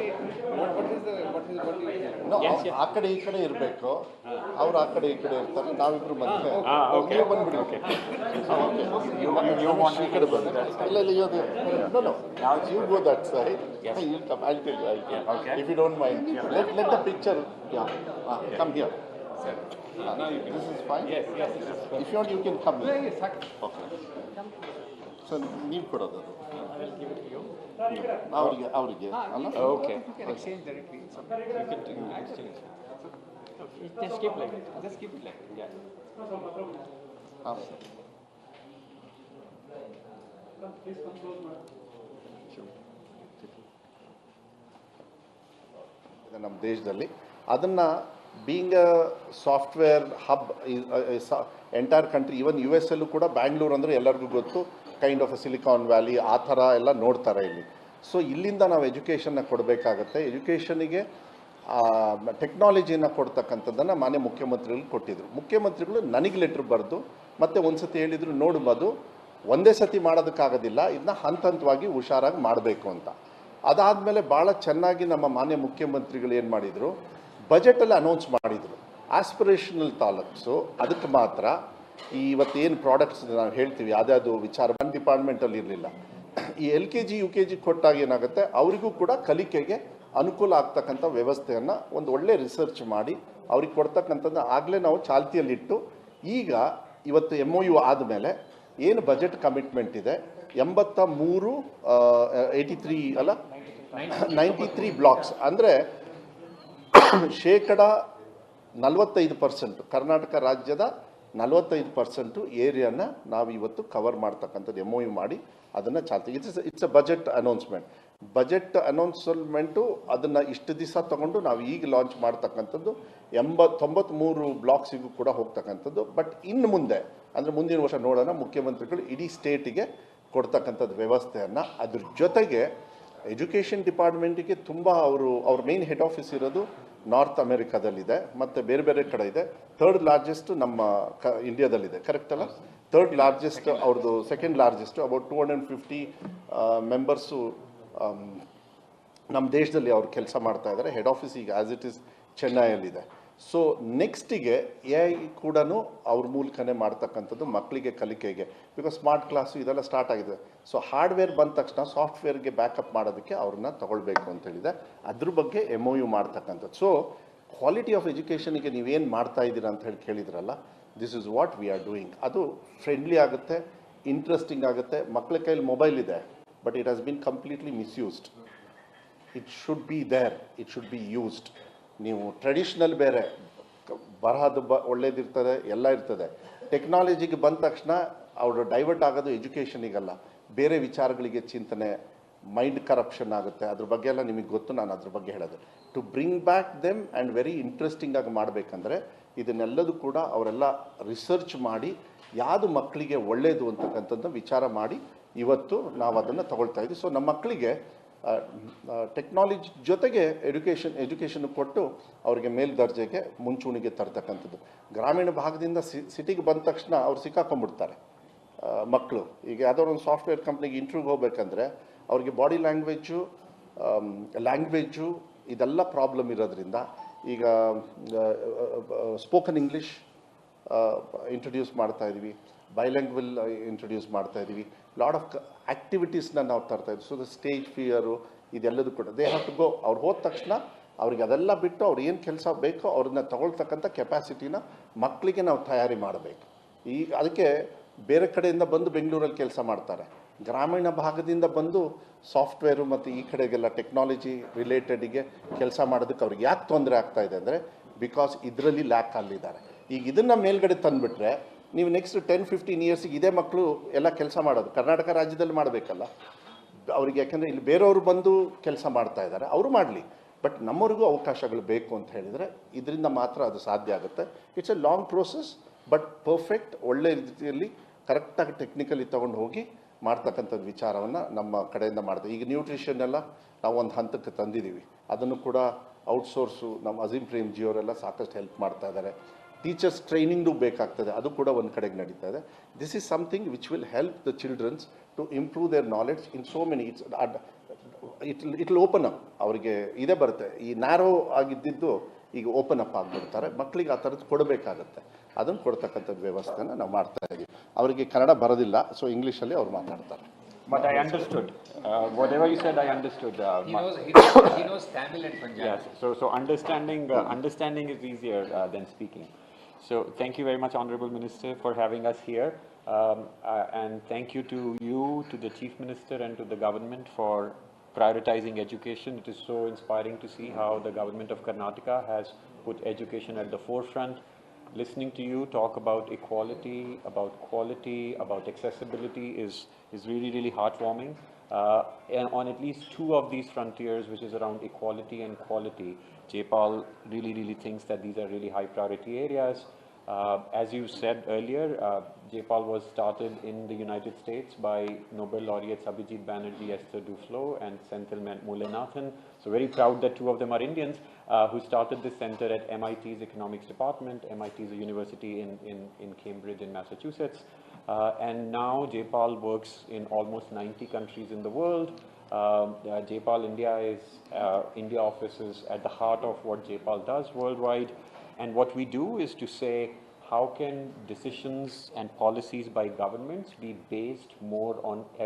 ಆ ಕಡೆ ಈ ಕಡೆ ಇರಬೇಕು, ಅವ್ರು ಆ ಕಡೆ ಈ ಕಡೆ ಇರ್ತಾರೆ, ನಾವಿಬ್ರು ಮಧ್ಯೆ ನೀವು ಬಂದ್ಬಿಡಿ. ಈ ಕಡೆ ಬಂದು ಇಲ್ಲ ಇಲ್ಲ you go that side, you come I tell you if you don't mind let the picture come here. This is fine. Yes. If you want, you can come. Yes. Okay. So ನೀವು ಕೊಡೋದು ಅದು ಅವರಿಗೆ ಅಲ್ಲ. Okay. You can exchange directly. You can exchange. Just keep like it. Just keep it like that. Yeah. ಹಾಂ ಇದು ನಮ್ಮ ದೇಶದಲ್ಲಿ ಅದನ್ನು being a software hub entire country, even U S ಅಲ್ಲೂ ಕೂಡ ಬ್ಯಾಂಗ್ಳೂರು ಅಂದರೆ ಎಲ್ಲರಿಗೂ ಗೊತ್ತು, ಕೈಂಡ್ ಆಫ್ ಸಿಲಿಕಾನ್ ವ್ಯಾಲಿ ಆ ಥರ ಎಲ್ಲ ನೋಡ್ತಾರೆ ಇಲ್ಲಿ. ಸೊ ಇಲ್ಲಿಂದ ನಾವು ಎಜುಕೇಷನ್ನ ಕೊಡಬೇಕಾಗತ್ತೆ. ಎಜುಕೇಷನಿಗೆ ಟೆಕ್ನಾಲಜಿನ ಕೊಡ್ತಕ್ಕಂಥದ್ದನ್ನು ಮಾನ್ಯ ಮುಖ್ಯಮಂತ್ರಿಗಳು ಕೊಟ್ಟಿದ್ದರು. ಮುಖ್ಯಮಂತ್ರಿಗಳು ನನಗೆ ಲೆಟ್ರ್ ಬರೆದು ಮತ್ತೆ ಒಂದು ಸತಿ ಹೇಳಿದರು, ನೋಡು ಮಧು, ಒಂದೇ ಸತಿ ಮಾಡೋದಕ್ಕಾಗೋದಿಲ್ಲ, ಇದನ್ನ ಹಂತ ಹಂತವಾಗಿ ಹುಷಾರಾಗಿ ಮಾಡಬೇಕು ಅಂತ. ಅದಾದಮೇಲೆ ಭಾಳ ಚೆನ್ನಾಗಿ ನಮ್ಮ ಮಾನ್ಯ ಮುಖ್ಯಮಂತ್ರಿಗಳು ಏನು ಮಾಡಿದರು, ಬಜೆಟಲ್ಲಿ ಅನೌನ್ಸ್ ಮಾಡಿದರು. ಆಸ್ಪಿರೇಷನಲ್ ತಾಲೂಕ್ಸು ಅದಕ್ಕೆ ಮಾತ್ರ ಇವತ್ತೇನು ಪ್ರಾಡಕ್ಟ್ಸ್ ನಾವು ಹೇಳ್ತೀವಿ ಅದ್ಯಾವುದು ವಿಚಾರ ಒಂದು ಡಿಪಾರ್ಟ್ಮೆಂಟಲ್ಲಿ ಇರಲಿಲ್ಲ. ಈ LKG UKG ಕೊಟ್ಟಾಗ ಏನಾಗುತ್ತೆ, ಅವರಿಗೂ ಕೂಡ ಕಲಿಕೆಗೆ ಅನುಕೂಲ ಆಗ್ತಕ್ಕಂಥ ವ್ಯವಸ್ಥೆಯನ್ನು ಒಂದು ಒಳ್ಳೆ ರಿಸರ್ಚ್ ಮಾಡಿ ಅವ್ರಿಗೆ ಕೊಡ್ತಕ್ಕಂಥದ್ದು ಆಗಲೇ ನಾವು ಚಾಲ್ತಿಯಲ್ಲಿಟ್ಟು, ಈಗ ಇವತ್ತು MOU ಆದಮೇಲೆ ಏನು ಬಜೆಟ್ ಕಮಿಟ್ಮೆಂಟ್ ಇದೆ 93 ಬ್ಲಾಕ್ಸ್ ಅಂದರೆ 45% ಕರ್ನಾಟಕ ರಾಜ್ಯದ 45% ಏರಿಯಾನ ನಾವು ಇವತ್ತು ಕವರ್ ಮಾಡ್ತಕ್ಕಂಥದ್ದು MOU ಮಾಡಿ ಅದನ್ನು ಚಾಲ್ತಿ. ಇಟ್ಸ್ ಅ ಬಜೆಟ್ ಅನೌನ್ಸ್ಮೆಂಟು ಅದನ್ನು ಇಷ್ಟು ದಿವಸ ತಗೊಂಡು ನಾವು ಈಗ ಲಾಂಚ್ ಮಾಡ್ತಕ್ಕಂಥದ್ದು 93 ಬ್ಲಾಕ್ಸಿಗೂ ಕೂಡ ಹೋಗ್ತಕ್ಕಂಥದ್ದು. ಬಟ್ ಇನ್ನು ಮುಂದೆ ಅಂದರೆ ಮುಂದಿನ ವರ್ಷ ನೋಡೋಣ, ಮುಖ್ಯಮಂತ್ರಿಗಳು ಇಡೀ ಸ್ಟೇಟಿಗೆ ಕೊಡ್ತಕ್ಕಂಥದ್ದು ವ್ಯವಸ್ಥೆಯನ್ನು. ಅದ್ರ ಜೊತೆಗೆ ಎಜುಕೇಷನ್ ಡಿಪಾರ್ಟ್ಮೆಂಟಿಗೆ ತುಂಬ ಅವ್ರ ಮೇನ್ ಹೆಡ್ ಆಫೀಸ್ ಇರೋದು ನಾರ್ತ್ ಅಮೆರಿಕಾದಲ್ಲಿದೆ ಮತ್ತು ಬೇರೆ ಬೇರೆ ಕಡೆ ಇದೆ. 3rd ಲಾರ್ಜೆಸ್ಟ್ ನಮ್ಮ ಇಂಡಿಯಾದಲ್ಲಿದೆ, ಕರೆಕ್ಟ್ ಅಲ್ಲ? 3rd ಲಾರ್ಜೆಸ್ಟ್ ಅವ್ರದ್ದು, 2nd ಲಾರ್ಜೆಸ್ಟು ಅಬೌಟ್ 250 ಮೆಂಬರ್ಸು ನಮ್ಮ ದೇಶದಲ್ಲಿ ಅವ್ರು ಕೆಲಸ ಮಾಡ್ತಾ ಇದ್ದಾರೆ. ಹೆಡ್ ಆಫೀಸ್ ಈಗ ಆ್ಯಸ್ ಇಟ್ ಈಸ್ ಚೆನ್ನೈಯಲ್ಲಿದೆ. ಸೊ ನೆಕ್ಸ್ಟಿಗೆ AI ಕೂಡ ಅವ್ರ ಮೂಲಕನೇ ಮಾಡ್ತಕ್ಕಂಥದ್ದು ಮಕ್ಕಳಿಗೆ ಕಲಿಕೆಗೆ, ಬಿಕಾಸ್ ಸ್ಮಾರ್ಟ್ ಕ್ಲಾಸು ಇದೆಲ್ಲ ಸ್ಟಾರ್ಟ್ ಆಗಿದೆ. ಸೊ ಹಾರ್ಡ್ವೇರ್ ಬಂದ ತಕ್ಷಣ ಸಾಫ್ಟ್ವೇರ್ಗೆ ಬ್ಯಾಕಪ್ ಮಾಡೋದಕ್ಕೆ ಅವ್ರನ್ನ ತಗೊಳ್ಬೇಕು ಅಂತ ಹೇಳಿದೆ. ಅದ್ರ ಬಗ್ಗೆ MOU ಮಾಡ್ತಕ್ಕಂಥದ್ದು. ಸೊ ಕ್ವಾಲಿಟಿ ಆಫ್ ಎಜುಕೇಷನಿಗೆ ನೀವೇನು ಮಾಡ್ತಾ ಇದ್ದೀರಾ ಅಂತ ಹೇಳಿ ಕೇಳಿದ್ರಲ್ಲ, this is what we are doing. ಅದು ಫ್ರೆಂಡ್ಲಿ ಆಗುತ್ತೆ, ಇಂಟ್ರೆಸ್ಟಿಂಗ್ ಆಗುತ್ತೆ. ಮಕ್ಕಳ ಕೈಲಿ ಮೊಬೈಲ್ ಇದೆ, but it has been completely misused. It should be there, it should be used. ನೀವು ಟ್ರೆಡಿಷ್ನಲ್ ಬೇರೆ, ಬರಹದ ಒಳ್ಳೇದಿರ್ತದೆ, ಎಲ್ಲ ಇರ್ತದೆ. ಟೆಕ್ನಾಲಜಿಗೆ ಬಂದ ತಕ್ಷಣ ಅವರು ಡೈವರ್ಟ್ ಆಗೋದು ಎಜುಕೇಷನಿಗಲ್ಲ, ಬೇರೆ ವಿಚಾರಗಳಿಗೆ ಚಿಂತನೆ, ಮೈಂಡ್ ಕರಪ್ಷನ್ ಆಗುತ್ತೆ. ಅದ್ರ ಬಗ್ಗೆ ಎಲ್ಲ ನಿಮಗೆ ಗೊತ್ತು, ನಾನು ಅದ್ರ ಬಗ್ಗೆ ಹೇಳೋದು. To bring back them and very interesting ಆಗಿ ಮಾಡಬೇಕಂದ್ರೆ ಇದನ್ನೆಲ್ಲದೂ ಕೂಡ ಅವರೆಲ್ಲ ರಿಸರ್ಚ್ ಮಾಡಿ ಯಾವುದು ಮಕ್ಕಳಿಗೆ ಒಳ್ಳೆಯದು ಅಂತಕ್ಕಂಥದ್ದು ವಿಚಾರ ಮಾಡಿ ಇವತ್ತು ನಾವು ಅದನ್ನು ತಗೊಳ್ತಾ ಇದ್ದೀವಿ. ಸೊ ನಮ್ಮ ಮಕ್ಕಳಿಗೆ ಟೆಕ್ನಾಲಜಿ ಜೊತೆಗೆ ಎಜುಕೇಷನ್ ಕೊಟ್ಟು ಅವರಿಗೆ ಮೇಲ್ದರ್ಜೆಗೆ ಮುಂಚೂಣಿಗೆ ತರ್ತಕ್ಕಂಥದ್ದು. ಗ್ರಾಮೀಣ ಭಾಗದಿಂದ ಸಿಟಿಗೆ ಬಂದ ತಕ್ಷಣ ಅವ್ರು ಸಿಕ್ಕಾಕೊಂಡ್ಬಿಡ್ತಾರೆ ಮಕ್ಕಳು. ಈಗ ಯಾವುದೋ ಒಂದು ಸಾಫ್ಟ್ವೇರ್ ಕಂಪ್ನಿಗೆ ಇಂಟರ್ವ್ಯೂಗೆ ಹೋಗ್ಬೇಕಂದ್ರೆ ಅವ್ರಿಗೆ ಬಾಡಿ ಲ್ಯಾಂಗ್ವೇಜು ಇದೆಲ್ಲ ಪ್ರಾಬ್ಲಮ್ ಇರೋದ್ರಿಂದ ಈಗ ಸ್ಪೋಕನ್ ಇಂಗ್ಲೀಷ್ ಇಂಟ್ರೊಡ್ಯೂಸ್ ಮಾಡ್ತಾಯಿದ್ದೀವಿ, ಬೈಲ್ಯಾಂಗ್ವಲ್ ಇಂಟ್ರೊಡ್ಯೂಸ್ ಮಾಡ್ತಾಯಿದ್ದೀವಿ, ಲಾಟ್ ಆಫ್ ಆ್ಯಕ್ಟಿವಿಟೀಸ್ನ ನಾವು ತರ್ತಾಯಿದ್ವಿ. ಸೊ ದ ಸ್ಟೇಜ್ ಫಿಯರು ಇದೆಲ್ಲದೂ ಕೂಡ ದೇ ಹ್ಯಾವ್ ಟು ಗೋ. ಅವ್ರು ಹೋದ ತಕ್ಷಣ ಅವ್ರಿಗೆ ಅದೆಲ್ಲ ಬಿಟ್ಟು ಅವ್ರು ಏನು ಕೆಲಸ ಬೇಕೋ ಅವ್ರನ್ನ ತಗೊಳ್ತಕ್ಕಂಥ ಕೆಪಾಸಿಟಿನ ಮಕ್ಕಳಿಗೆ ನಾವು ತಯಾರಿ ಮಾಡಬೇಕು. ಈಗ ಅದಕ್ಕೆ ಬೇರೆ ಕಡೆಯಿಂದ ಬಂದು ಬೆಂಗಳೂರಲ್ಲಿ ಕೆಲಸ ಮಾಡ್ತಾರೆ, ಗ್ರಾಮೀಣ ಭಾಗದಿಂದ ಬಂದು ಸಾಫ್ಟ್ವೇರು ಮತ್ತು ಈ ಕಡೆಗೆಲ್ಲ ಟೆಕ್ನಾಲಜಿ ರಿಲೇಟೆಡಿಗೆ ಕೆಲಸ ಮಾಡೋದಕ್ಕೆ ಅವ್ರಿಗೆ ಯಾಕೆ ತೊಂದರೆ ಆಗ್ತಾ ಇದೆ ಅಂದರೆ ಬಿಕಾಸ್ ಇದರಲ್ಲಿ ಲ್ಯಾಕ್ ಅಲ್ಲಿದ್ದಾರೆ. ಈಗ ಇದನ್ನು ಮೇಲ್ಗಡೆ ತಂದುಬಿಟ್ರೆ ನೀವು ನೆಕ್ಸ್ಟ್ 10-15 ಇಯರ್ಸಿಗೆ ಇದೇ ಮಕ್ಕಳು ಎಲ್ಲ ಕೆಲಸ ಮಾಡೋದು ಕರ್ನಾಟಕ ರಾಜ್ಯದಲ್ಲಿ ಮಾಡಬೇಕಲ್ಲ ಅವರಿಗೆ. ಯಾಕೆಂದರೆ ಇಲ್ಲಿ ಬೇರೆಯವರು ಬಂದು ಕೆಲಸ ಮಾಡ್ತಾ ಇದ್ದಾರೆ, ಅವರು ಮಾಡಲಿ, ಬಟ್ ನಮ್ಮವ್ರಿಗೂ ಅವಕಾಶಗಳು ಬೇಕು ಅಂತ ಹೇಳಿದರೆ ಇದರಿಂದ ಮಾತ್ರ ಅದು ಸಾಧ್ಯ ಆಗುತ್ತೆ. It's A long process, but perfect ಒಳ್ಳೆ ರೀತಿಯಲ್ಲಿ ಕರೆಕ್ಟಾಗಿ ಟೆಕ್ನಿಕಲಿ ತೊಗೊಂಡು ಹೋಗಿ ಮಾಡ್ತಕ್ಕಂಥದ್ದು ವಿಚಾರವನ್ನು ನಮ್ಮ ಕಡೆಯಿಂದ ಮಾಡ್ತೀವಿ. ಈಗ ನ್ಯೂಟ್ರಿಷನ್ ಎಲ್ಲ ನಾವು ಒಂದು ಹಂತಕ್ಕೆ ತಂದಿದ್ದೀವಿ, ಅದನ್ನು ಕೂಡ ಔಟ್ಸೋರ್ಸು ನಮ್ಮ ಅಜೀಂ ಪ್ರೇಮ್ಜಿಯವರೆಲ್ಲ ಸಾಕಷ್ಟು ಹೆಲ್ಪ್ ಮಾಡ್ತಾ ಇದ್ದಾರೆ. ಟೀಚರ್ಸ್ ಟ್ರೈನಿಂಗು ಬೇಕಾಗ್ತದೆ, ಅದು ಕೂಡ ಒಂದು ಕಡೆಗೆ ನಡೀತಾ ಇದೆ. This is something which will help the childrens to improve their knowledge in so many. It will open up. ಅವರಿಗೆ ಇದೇ ಬರುತ್ತೆ, ಈ ನ್ಯಾರೋ ಆಗಿದ್ದಿದ್ದು ಈಗ ಓಪನ್ ಅಪ್ ಆಗಿಬಿಡ್ತಾರೆ. ಮಕ್ಕಳಿಗೆ ಆ ಥರದ್ದು ಕೊಡಬೇಕಾಗತ್ತೆ, ಅದನ್ನು ಕೊಡ್ತಕ್ಕಂಥದ್ದು ವ್ಯವಸ್ಥೆನ ನಾವು ಮಾಡ್ತಾ ಇದ್ದೀವಿ. ಅವರಿಗೆ ಕನ್ನಡ ಬರೋದಿಲ್ಲ, ಸೊ ಇಂಗ್ಲೀಷಲ್ಲಿ ಅವ್ರು ಮಾತಾಡ್ತಾರೆ. But I understood. Whatever you said, I understood. He knows Tamil and Punjabi. Yes. So understanding is easier than speaking. So thank you very much, Honorable Minister, for having us here. And thank you to you, to the Chief Minister and to the government for prioritizing education. It is so inspiring to see how the government of Karnataka has put education at the forefront. Listening to you talk about equality, about quality, about accessibility is really, really heartwarming. And on at least two of these frontiers, which is around equality and quality, Jaypal really, really thinks that these are really high priority areas. As you said earlier, Jaypal was started in the United States by Nobel laureates Abhijit Banerjee, Esther Duflo, and Senthil Mullainathan. So very proud that two of them are Indians who started this center at MIT's Economics Department. MIT is a university in Cambridge in Massachusetts. And now Jaypal works in almost 90 countries in the world. Jaypal India office is at the heart of what Jaypal does worldwide. And what we do is to say, how can decisions and policies by governments be based more on evidence